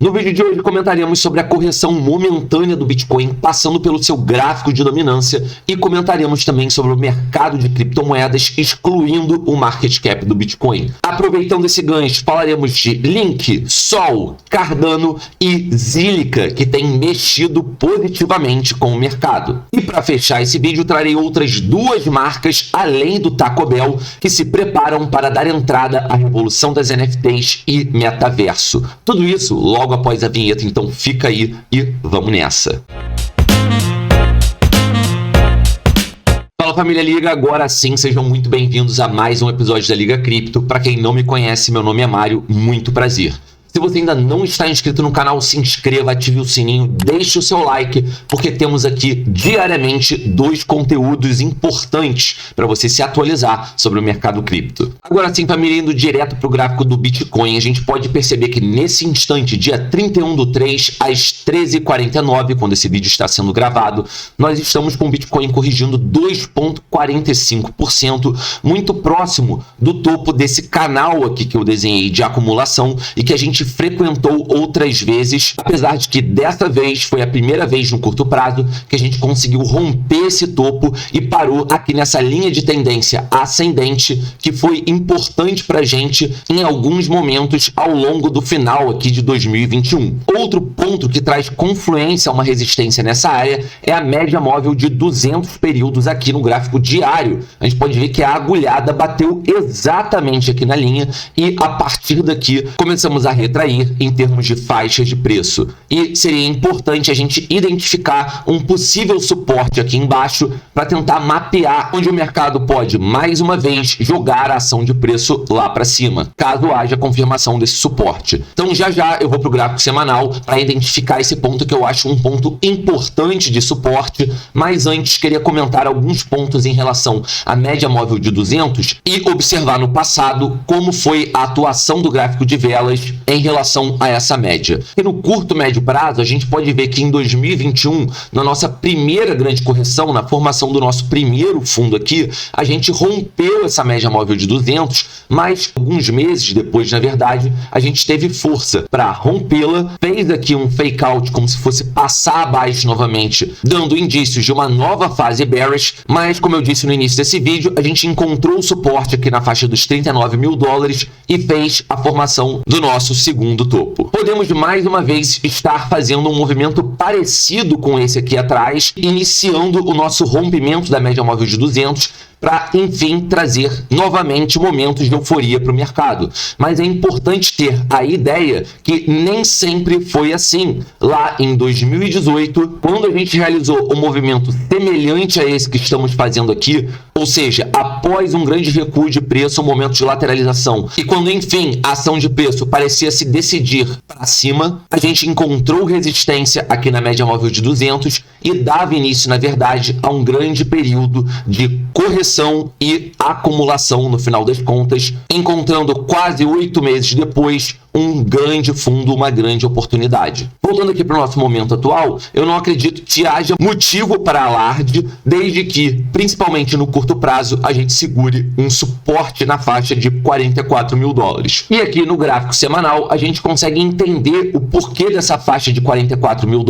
No vídeo de hoje comentaremos sobre a correção momentânea do Bitcoin, passando pelo seu gráfico de dominância, e comentaremos também sobre o mercado de criptomoedas, excluindo o market cap do Bitcoin. Aproveitando esse gancho, falaremos de Link, Sol, Cardano e Zilliqa, que tem mexido positivamente com o mercado. E para fechar esse vídeo, trarei outras duas marcas, além do Taco Bell, que se preparam para dar entrada à revolução das NFTs e metaverso. Tudo isso logo após a vinheta, então fica aí e vamos nessa. Fala família Liga, agora sim sejam muito bem-vindos a mais um episódio da Liga Cripto. Para quem não me conhece, meu nome é Mário, muito prazer. Se você ainda não está inscrito no canal, se inscreva, ative o sininho, deixe o seu like, porque temos aqui diariamente dois conteúdos importantes para você se atualizar sobre o mercado cripto. Agora sim, família, indo direto para o gráfico do Bitcoin, a gente pode perceber que nesse instante, dia 31/3, às 13h49, quando esse vídeo está sendo gravado, nós estamos com o Bitcoin corrigindo 2,45%, muito próximo do topo desse canal aqui que eu desenhei de acumulação e que a gente frequentou outras vezes, apesar de que dessa vez foi a primeira vez no curto prazo que a gente conseguiu romper esse topo e parou aqui nessa linha de tendência ascendente, que foi importante para a gente em alguns momentos ao longo do final aqui de 2021. Outro ponto que traz confluência a uma resistência nessa área é a média móvel de 200 períodos aqui no gráfico diário. A gente pode ver que a agulhada bateu exatamente aqui na linha e a partir daqui começamos a retrair em termos de faixas de preço. E seria importante a gente identificar um possível suporte aqui embaixo para tentar mapear onde o mercado pode, mais uma vez, jogar a ação de preço lá para cima, caso haja confirmação desse suporte. Então já eu vou para o gráfico semanal para identificar esse ponto que eu acho um ponto importante de suporte, mas antes queria comentar alguns pontos em relação à média móvel de 200 e observar no passado como foi a atuação do gráfico de velas em relação a essa média. E no curto médio prazo, a gente pode ver que em 2021, na nossa primeira grande correção, na formação do nosso primeiro fundo aqui, a gente rompeu essa média móvel de 200, mas alguns meses depois, na verdade, a gente teve força para rompê-la, fez aqui um fake out como se fosse passar abaixo novamente, dando indícios de uma nova fase bearish, mas como eu disse no início desse vídeo, a gente encontrou o suporte aqui na faixa dos $39 mil e fez a formação do nosso segundo topo. Podemos mais uma vez estar fazendo um movimento parecido com esse aqui atrás, iniciando o nosso rompimento da média móvel de 200 para, enfim, trazer novamente momentos de euforia para o mercado. Mas é importante ter a ideia que nem sempre foi assim. Lá em 2018, quando a gente realizou um movimento semelhante a esse que estamos fazendo aqui, ou seja, após um grande recuo de preço, um momento de lateralização, e quando, enfim, a ação de preço parecia se decidir para cima, a gente encontrou resistência aqui na média móvel de 200 e dava início, na verdade, a um grande período de correção e acumulação no final das contas, encontrando quase 8 meses depois um grande fundo, uma grande oportunidade. Voltando aqui para o nosso momento atual, eu não acredito que haja motivo para alarde, desde que, principalmente no curto prazo, a gente segure um suporte na faixa de $44 mil. E aqui no gráfico semanal, a gente consegue entender o porquê dessa faixa de $44 mil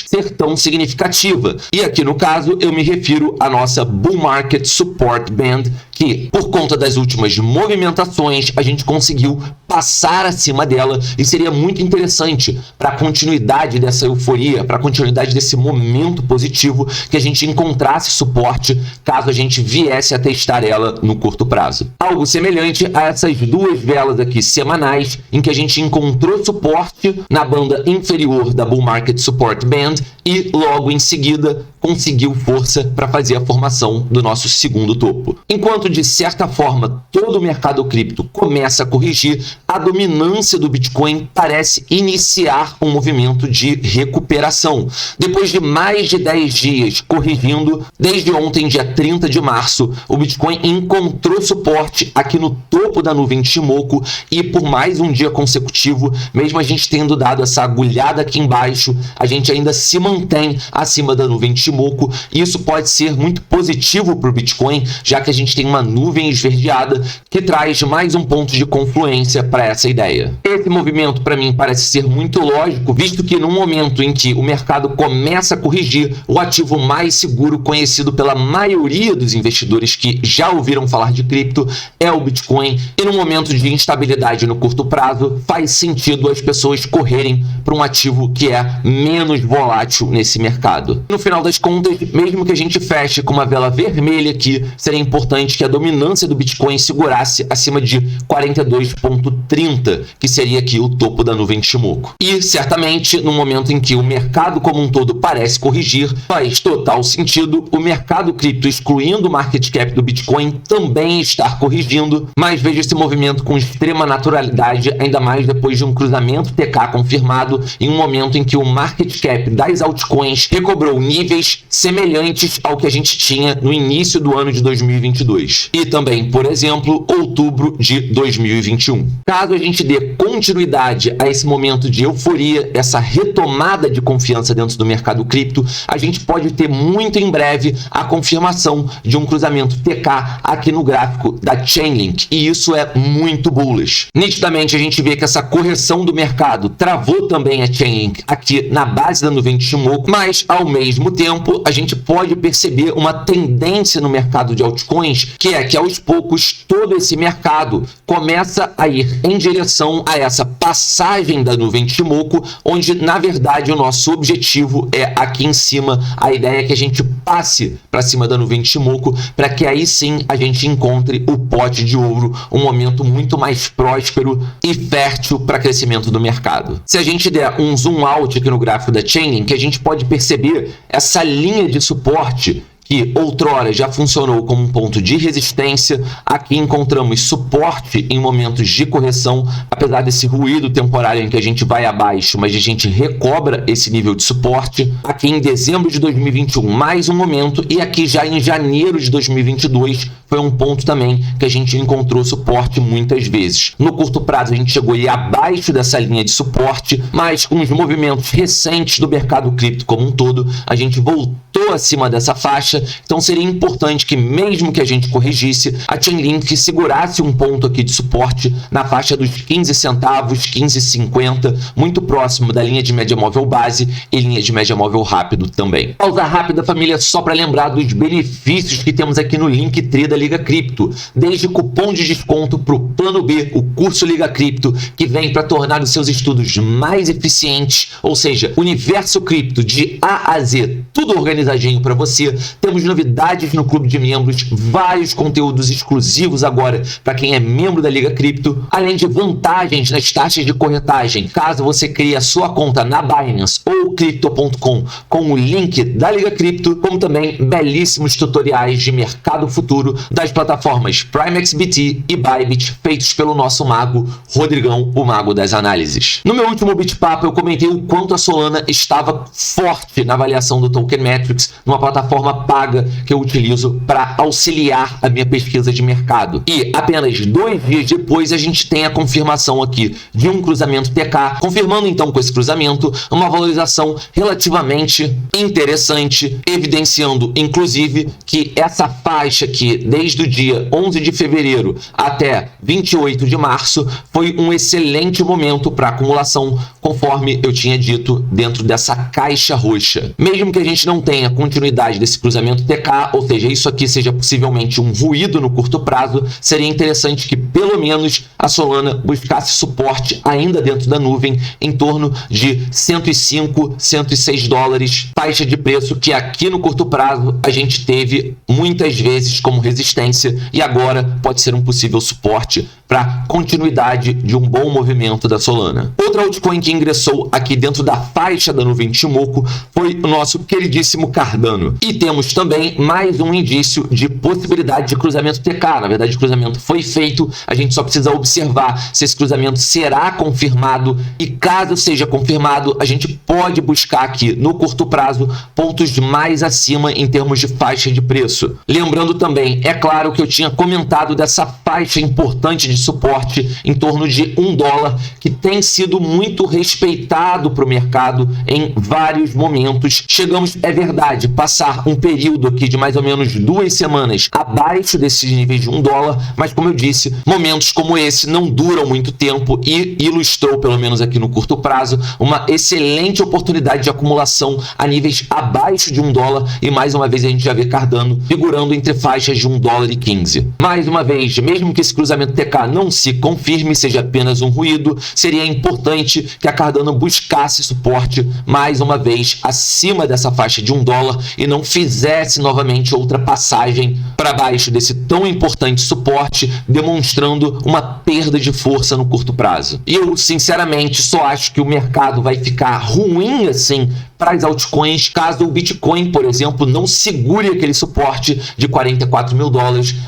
ser tão significativa. E aqui no caso, eu me refiro à nossa Bull Market Support Band, que, por conta das últimas movimentações, a gente conseguiu passar acima dela e seria muito interessante para a continuidade dessa euforia, para a continuidade desse momento positivo, que a gente encontrasse suporte caso a gente viesse a testar ela no curto prazo. Algo semelhante a essas duas velas aqui semanais, em que a gente encontrou suporte na banda inferior da Bull Market Support Band e logo em seguida conseguiu força para fazer a formação do nosso segundo topo. Enquanto, de certa forma, todo o mercado cripto começa a corrigir, a dominância do Bitcoin parece iniciar um movimento de recuperação. Depois de mais de 10 dias corrigindo, desde ontem, dia 30 de março, o Bitcoin encontrou suporte aqui no topo da nuvem de Shimoku e por mais um dia consecutivo, mesmo a gente tendo dado essa agulhada aqui embaixo, a gente ainda se mantém acima da nuvem de Shimoku. Isso pode ser muito positivo para o Bitcoin, já que a gente tem uma nuvem esverdeada que traz mais um ponto de confluência para essa ideia. Esse movimento, para mim, parece ser muito lógico, visto que no momento em que o mercado começa a corrigir, o ativo mais seguro conhecido pela maioria dos investidores que já ouviram falar de cripto é o Bitcoin, e no momento de instabilidade no curto prazo, faz sentido as pessoas correrem para um ativo que é menos volátil nesse mercado. No final das contas, mesmo que a gente feche com uma vela vermelha aqui, seria importante que a dominância do Bitcoin segurasse acima de 42,30, que seria aqui o topo da nuvem de Ichimoku. E certamente, no momento em que o mercado como um todo parece corrigir, faz total sentido o mercado cripto, excluindo o market cap do Bitcoin, também estar corrigindo, mas vejo esse movimento com extrema naturalidade, ainda mais depois de um cruzamento TK confirmado em um momento em que o market cap das altcoins recobrou níveis semelhantes ao que a gente tinha no início do ano de 2022 e também, por exemplo, outubro de 2021. Caso a gente dê continuidade a esse momento de euforia, essa retomada de confiança dentro do mercado cripto, a gente pode ter muito em breve a confirmação de um cruzamento TK aqui no gráfico da Chainlink, e isso é muito bullish. Nitidamente a gente vê que essa correção do mercado travou também a Chainlink aqui na base da nuvem de Ichimoku, mas ao mesmo tempo a gente pode perceber uma tendência no mercado de altcoins, que é que aos poucos todo esse mercado começa a ir em direção a essa passagem da nuvem de Ichimoku, onde na verdade o nosso objetivo é aqui em cima. A ideia é que a gente passe para cima da nuvem de Ichimoku, para que aí sim a gente encontre o pote de ouro, um momento muito mais próspero e fértil para crescimento do mercado. Se a gente der um zoom out aqui no gráfico da Chainlink, a gente pode perceber essa linha de suporte que outrora já funcionou como um ponto de resistência. Aqui encontramos suporte em momentos de correção, apesar desse ruído temporário em que a gente vai abaixo, mas a gente recobra esse nível de suporte. Aqui em dezembro de 2021, mais um momento, e aqui já em janeiro de 2022, foi um ponto também que a gente encontrou suporte muitas vezes. No curto prazo, a gente chegou aí abaixo dessa linha de suporte, mas com os movimentos recentes do mercado cripto como um todo, a gente voltou acima dessa faixa. Então seria importante que, mesmo que a gente corrigisse, a Chainlink segurasse um ponto aqui de suporte na faixa dos 15 centavos, 15,50, muito próximo da linha de média móvel base e linha de média móvel rápido também. Pausa rápida, família, só para lembrar dos benefícios que temos aqui no Linktree da Liga Cripto, desde cupom de desconto para o Plano B, o curso Liga Cripto, que vem para tornar os seus estudos mais eficientes, ou seja, universo cripto de A a Z, tudo organizadinho para você. Temos novidades no clube de membros, vários conteúdos exclusivos agora para quem é membro da Liga Cripto, além de vantagens nas taxas de corretagem, caso você crie a sua conta na Binance ou Crypto.com com o link da Liga Cripto, como também belíssimos tutoriais de mercado futuro das plataformas PrimeXBT e Bybit, feitos pelo nosso mago Rodrigão, o mago das análises. No meu último Bitpapo eu comentei o quanto a Solana estava forte na avaliação do Token Metrics, numa plataforma paga que eu utilizo para auxiliar a minha pesquisa de mercado. E apenas 2 dias depois a gente tem a confirmação aqui de um cruzamento TK, confirmando então com esse cruzamento uma valorização relativamente interessante, evidenciando inclusive que essa faixa aqui, desde o dia 11 de fevereiro até 28 de março, foi um excelente momento para acumulação, conforme eu tinha dito, dentro dessa caixa roxa. Mesmo que a gente não tenha continuidade desse cruzamento TK, ou seja, isso aqui seja possivelmente um ruído no curto prazo, seria interessante que pelo menos a Solana buscasse suporte ainda dentro da nuvem em torno de 105, 106 dólares, faixa de preço que aqui no curto prazo a gente teve muitas vezes como resistência e agora pode ser um possível suporte para continuidade de um bom movimento da Solana. Outra altcoin que ingressou aqui dentro da faixa da nuvem de Ichimoku foi o nosso queridíssimo Cardano. E temos também mais um indício de possibilidade de cruzamento TK. Na verdade, o cruzamento foi feito, a gente só precisa observar se esse cruzamento será confirmado, e caso seja confirmado, a gente pode buscar aqui no curto prazo pontos mais acima em termos de faixa de preço. Lembrando também, é claro que eu tinha comentado dessa faixa importante de suporte em torno de $1, que tem sido muito respeitado para o mercado em vários momentos. Chegamos, é verdade, passar um período aqui de mais ou menos 2 semanas abaixo desses níveis de $1, mas como eu disse, momentos como esse não duram muito tempo e ilustrou, pelo menos aqui no curto prazo, uma excelente oportunidade de acumulação a níveis abaixo de $1 e mais uma vez a gente já vê Cardano figurando entre faixas de $1,15. Mais uma vez, mesmo que esse cruzamento TK não se confirme, seja apenas um ruído, seria importante que a Cardano buscasse suporte mais uma vez acima dessa faixa de $1 e não fizesse novamente outra passagem para baixo desse tão importante suporte, demonstrando uma perda de força no curto prazo. E eu, sinceramente, só acho que o mercado vai ficar ruim assim para as altcoins caso o Bitcoin, por exemplo, não segure aquele suporte de $44 mil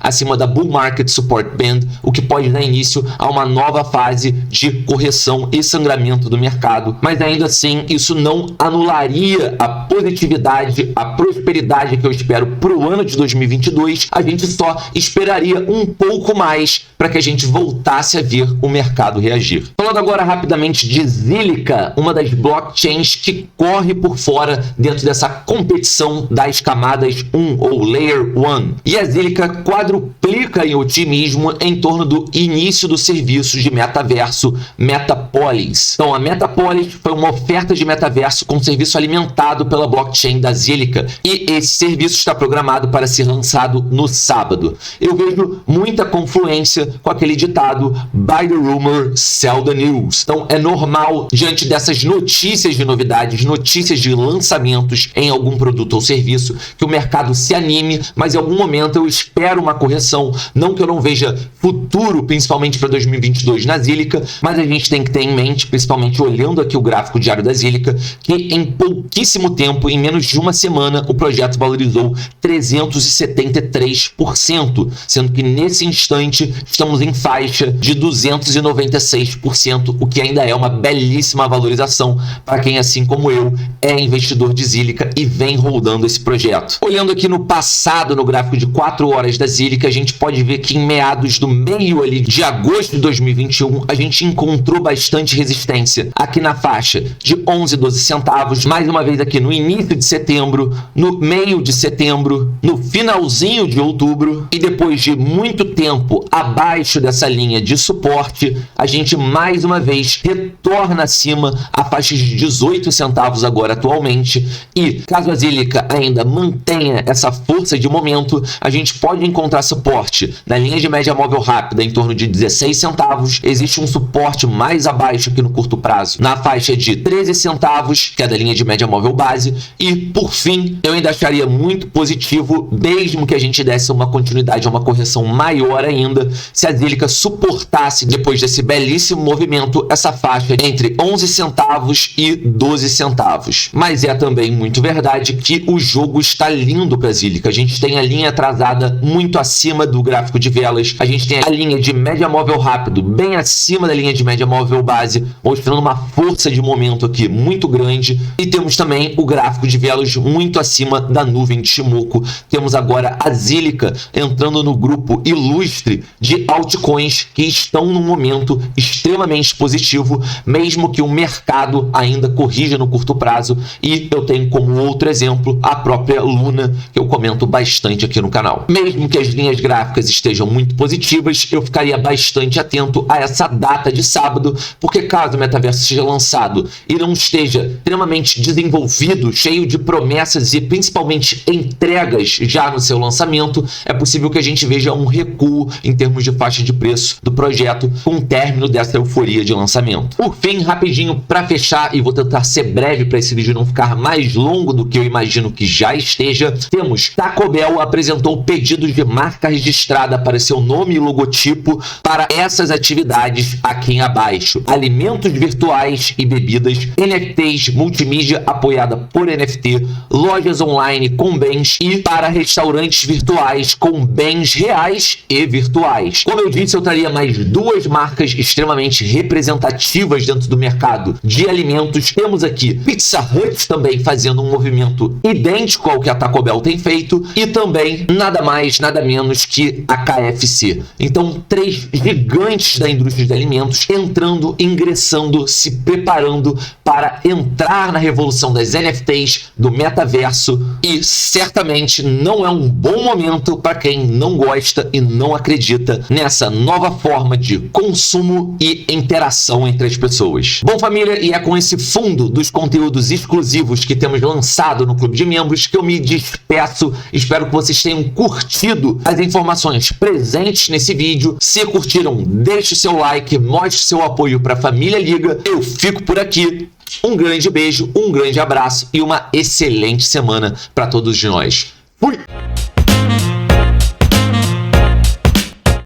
acima da Bull Market Support Band, o que pode dar início a uma nova fase de correção e sangramento do mercado. Mas ainda assim, isso não anularia a positividade, a prosperidade que eu espero para o ano de 2022. A gente só esperaria um pouco mais para que a gente voltasse a ver o mercado reagir. Falando agora rapidamente de Zilliqa, uma das blockchains que corre por fora dentro dessa competição das camadas 1 ou Layer 1. E a Zilliqa quadruplica em otimismo em torno do início do serviço de metaverso Metapolis. Então, a Metapolis foi uma oferta de metaverso com serviço alimentado pela blockchain da Zilliqa e esse serviço está programado para ser lançado no sábado. Eu vejo muita confluência com aquele ditado "Buy the rumor, sell the news". Então, é normal, diante dessas notícias de novidades, notícias de lançamentos em algum produto ou serviço, que o mercado se anime, mas em algum momento eu espero uma correção. Não que eu não veja futuro, principalmente para 2022 na Zilliqa, mas a gente tem que ter em mente, principalmente olhando aqui o gráfico diário da Zilliqa, que em pouquíssimo tempo, em menos de uma semana, o projeto valorizou 373%, sendo que nesse instante estamos em faixa de 296%, o que ainda é uma belíssima valorização para quem, assim como eu, é investidor de Zilliqa e vem rodando esse projeto. Olhando aqui no passado, no gráfico de 4 horas da Zilliqa, a gente pode ver que em meados do meio ali de agosto de 2021, a gente encontrou bastante resistência aqui na faixa de 11, 12 centavos, mais uma vez aqui no início de setembro, no meio de setembro, no finalzinho de outubro e depois de muito tempo abaixo dessa linha de suporte, a gente mais uma vez retorna acima a faixa de 18 centavos agora atualmente e caso a Zilliqa ainda mantenha essa força de momento, a gente pode encontrar suporte na linha de média móvel rápida em torno de 16 centavos, existe um suporte mais abaixo aqui no curto prazo na faixa de 13 centavos, que é da linha de média móvel base e por fim, eu ainda acharia muito positivo, mesmo que a gente desse uma continuidade a uma correção maior ainda, se a Zilliqa suportasse depois desse belíssimo movimento essa faixa entre 11 centavos e 12 centavos. Mas é também muito verdade que o jogo está lindo para a Zilliqa. A gente tem a linha atrasada muito acima do gráfico de velas, a gente tem a linha de média móvel rápido bem acima da linha de média móvel base, mostrando uma força de momento aqui muito grande e temos também o gráfico de velas muito acima da nuvem de Shimoku. Temos agora a Zilliqa entrando no grupo ilustre de altcoins que estão num momento extremamente positivo, mesmo que o mercado ainda corrija no curto prazo, e eu tenho como outro exemplo a própria Luna, que eu comento bastante aqui no canal. Mesmo que as linhas gráficas estejam muito positivas, eu ficaria bastante atento a essa data de sábado, porque caso o metaverso seja lançado e não esteja extremamente desenvolvido, cheio de promessas e principalmente entregas já no seu lançamento, é possível que a gente veja um recuo em termos de faixa de preço do projeto com o término dessa euforia de lançamento. Por fim, rapidinho para fechar, e vou tentar ser breve para esse vídeo não ficar mais longo do que eu imagino que já esteja, temos Taco Bell apresentou pedidos de marca registrada para seu nome e logotipo para essas atividades aqui abaixo: alimentos virtuais e bebidas, NFTs, multimídia apoiada por NFT, lojas online com bens e para restaurantes virtuais com bens reais e virtuais. Como eu disse, eu traria mais duas marcas extremamente representativas dentro do mercado de alimentos. Temos aqui Pizza Hut também fazendo um movimento idêntico ao que a Taco Bell tem feito e também nada mais, nada menos que a KFC. Então, três gigantes da indústria de alimentos entrando, ingressando, se preparando para entrar na revolução das NFTs, do metaverso, e certamente não é um bom momento para quem não gosta e não acredita nessa nova forma de consumo e interação entre as pessoas. Bom, família, e é com esse fundo dos conteúdos exclusivos que temos lançado no Clube de Membros que eu me despeço. Espero que vocês tenham curtido as informações presentes nesse vídeo. Se curtiram, deixe seu like, mostre seu apoio para a família Liga. Eu fico por aqui. Um grande beijo, um grande abraço e uma excelente semana para todos nós. Fui!